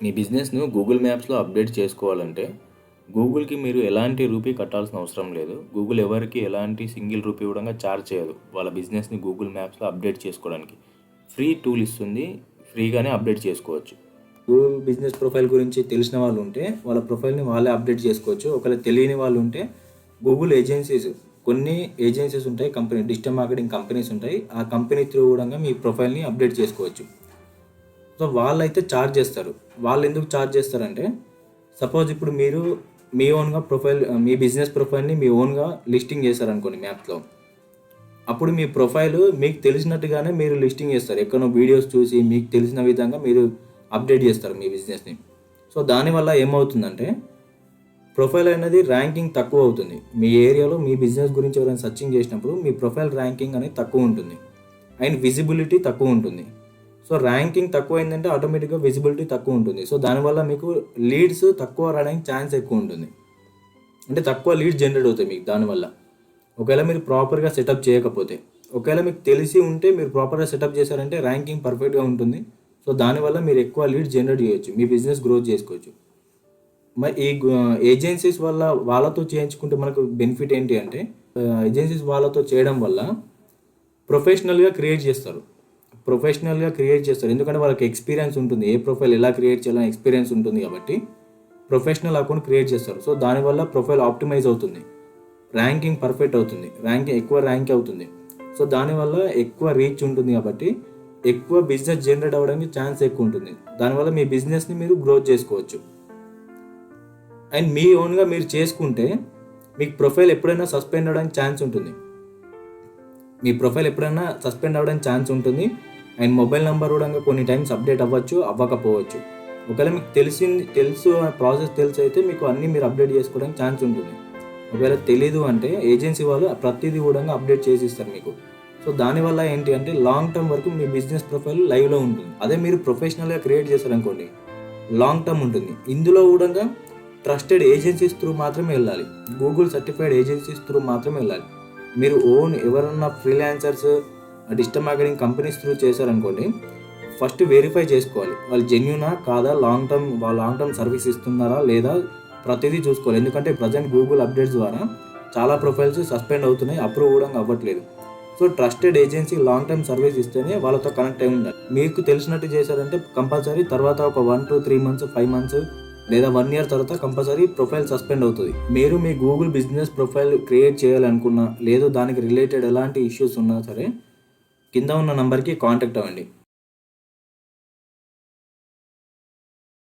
మీ బిజినెస్ను Google మ్యాప్స్లో update చేసుకోవాలంటే గూగుల్కి మీరు ఎలాంటి రూపీ కట్టాల్సిన అవసరం లేదు. గూగుల్ ఎవరికి ఎలాంటి సింగిల్ రూపీ కూడా ఛార్జ్ చేయదు వాళ్ళ బిజినెస్ని గూగుల్ మ్యాప్స్లో అప్డేట్ చేసుకోవడానికి. ఫ్రీ టూల్ ఇస్తుంది, ఫ్రీగానే అప్డేట్ చేసుకోవచ్చు. గూగుల్ బిజినెస్ ప్రొఫైల్ గురించి తెలిసిన వాళ్ళు ఉంటే వాళ్ళ ప్రొఫైల్ని వాళ్ళే అప్డేట్ చేసుకోవచ్చు. ఒకవేళ తెలియని వాళ్ళు ఉంటే గూగుల్ ఏజెన్సీస్, కొన్ని ఏజెన్సీస్ ఉంటాయి, డిజిటల్ మార్కెటింగ్ కంపెనీస్ ఉంటాయి. ఆ కంపెనీ త్రూ కూడా మీ ప్రొఫైల్ని అప్డేట్ చేసుకోవచ్చు. సో వాళ్ళైతే ఛార్జ్ చేస్తారు. వాళ్ళు ఎందుకు ఛార్జ్ చేస్తారంటే, సపోజ్ ఇప్పుడు మీరు మీ ఓన్గా ప్రొఫైల్, మీ బిజినెస్ ప్రొఫైల్ని మీ ఓన్గా లిస్టింగ్ చేశారనుకోండి మ్యాప్లో, అప్పుడు మీ ప్రొఫైల్ మీకు తెలిసినట్టుగానే మీరు లిస్టింగ్ చేస్తారు. ఎక్కడో వీడియోస్ చూసి మీకు తెలిసిన విధంగా మీరు అప్డేట్ చేస్తారు మీ బిజినెస్ని. సో దానివల్ల ఏమవుతుందంటే ప్రొఫైల్ అనేది ర్యాంకింగ్ తక్కువ అవుతుంది. మీ ఏరియాలో మీ బిజినెస్ గురించి ఎవరైనా సర్చింగ్ చేసినప్పుడు మీ ప్రొఫైల్ ర్యాంకింగ్ అనేది తక్కువ ఉంటుంది అండ్ విజిబిలిటీ తక్కువ ఉంటుంది. సో ర్యాంకింగ్ తక్కువ అయిందంటే ఆటోమేటిక్గా విజిబిలిటీ తక్కువ ఉంటుంది. సో దానివల్ల మీకు లీడ్స్ తక్కువ రావడానికి ఛాన్స్ ఎక్కువ ఉంటుంది. అంటే తక్కువ లీడ్స్ జనరేట్ అవుతాయి మీకు దానివల్ల. ఒకవేళ మీరు ప్రాపర్గా సెటప్ చేయకపోతే, ఒకవేళ మీకు తెలిసి ఉంటే మీరు ప్రాపర్గా సెటప్ చేశారంటే ర్యాంకింగ్ పర్ఫెక్ట్గా ఉంటుంది. సో దానివల్ల మీరు ఎక్కువ లీడ్స్ జనరేట్ చేయొచ్చు, మీ బిజినెస్ గ్రోత్ చేసుకోవచ్చు. మరి ఈ ఏజెన్సీస్ వల్ల వాళ్ళతో చేయించుకుంటే మనకు బెనిఫిట్ ఏంటి అంటే, ఏజెన్సీస్ వాళ్ళతో చేయడం వల్ల ప్రొఫెషనల్గా క్రియేట్ చేస్తారు. ఎందుకంటే వాళ్ళకి ఎక్స్పీరియన్స్ ఉంటుంది, ఏ ప్రొఫైల్ ఎలా క్రియేట్ చేయాలని ఎక్స్పీరియన్స్ ఉంటుంది కాబట్టి ప్రొఫెషనల్ అకౌంట్ క్రియేట్ చేస్తారు. సో దానివల్ల ప్రొఫైల్ ఆప్టిమైజ్ అవుతుంది, ర్యాంకింగ్ పర్ఫెక్ట్ అవుతుంది, ఎక్కువ ర్యాంక్ అవుతుంది. సో దానివల్ల ఎక్కువ రీచ్ ఉంటుంది కాబట్టి ఎక్కువ బిజినెస్ జనరేట్ అవ్వడానికి ఛాన్స్ ఎక్కువ ఉంటుంది. దానివల్ల మీ బిజినెస్ని మీరు గ్రోత్ చేసుకోవచ్చు. అండ్ మీ ఓన్గా మీరు చేసుకుంటే మీకు ప్రొఫైల్ ఎప్పుడైనా సస్పెండ్ అవ్వడానికి ఛాన్స్ ఉంటుంది. అండ్ మొబైల్ నెంబర్ కూడా కొన్ని టైమ్స్ అప్డేట్ అవ్వచ్చు, అవ్వకపోవచ్చు. ఒకవేళ మీకు ప్రాసెస్ తెలుసు అయితే మీకు అన్నీ మీరు అప్డేట్ చేసుకోవడానికి ఛాన్స్ ఉంటుంది. ఒకవేళ తెలీదు అంటే ఏజెన్సీ వాళ్ళు ప్రతిదీ కూడా అప్డేట్ చేసి ఇస్తారు మీకు. సో దానివల్ల ఏంటి అంటే లాంగ్ టర్మ్ వరకు మీ బిజినెస్ ప్రొఫైల్ లైవ్లో ఉంటుంది. అదే మీరు ప్రొఫెషనల్గా క్రియేట్ చేశారనుకోండి, లాంగ్ టర్మ్ ఉంటుంది. ఇందులో కూడా ట్రస్టెడ్ ఏజెన్సీస్ త్రూ మాత్రమే వెళ్ళాలి, గూగుల్ సర్టిఫైడ్ ఏజెన్సీస్ త్రూ మాత్రమే వెళ్ళాలి. మీరు ఎవరన్నా freelancers, digital marketing companies through చేశారనుకోండి, ఫస్ట్ వెరిఫై చేసుకోవాలి వాళ్ళు జెన్యూనా కాదా, లాంగ్ టర్మ్ సర్వీస్ ఇస్తున్నారా లేదా, ప్రతిదీ చూసుకోవాలి. ఎందుకంటే ప్రజెంట్ గూగుల్ అప్డేట్స్ ద్వారా చాలా ప్రొఫైల్స్ సస్పెండ్ అవుతున్నాయి, అప్రూవ్ కూడా అవ్వట్లేదు. So trusted agency long term service ఇస్తేనే వాళ్ళతో కనెక్ట్ అయి ఉండాలి. మీకు తెలిసినట్టు చేశారంటే కంపల్సరీ తర్వాత ఒక 1 to 3 months, 5 months లేదా 1 year తర్వాత కంపల్సరీ ప్రొఫైల్ సస్పెండ్ అవుతుంది. మీరు మీ గూగుల్ బిజినెస్ ప్రొఫైల్ క్రియేట్ చేయాలనుకున్నా, లేదు దానికి రిలేటెడ్ ఎలాంటి ఇష్యూస్ ఉన్నా సరే కింద ఉన్న నంబర్కి కాంటాక్ట్ అవ్వండి.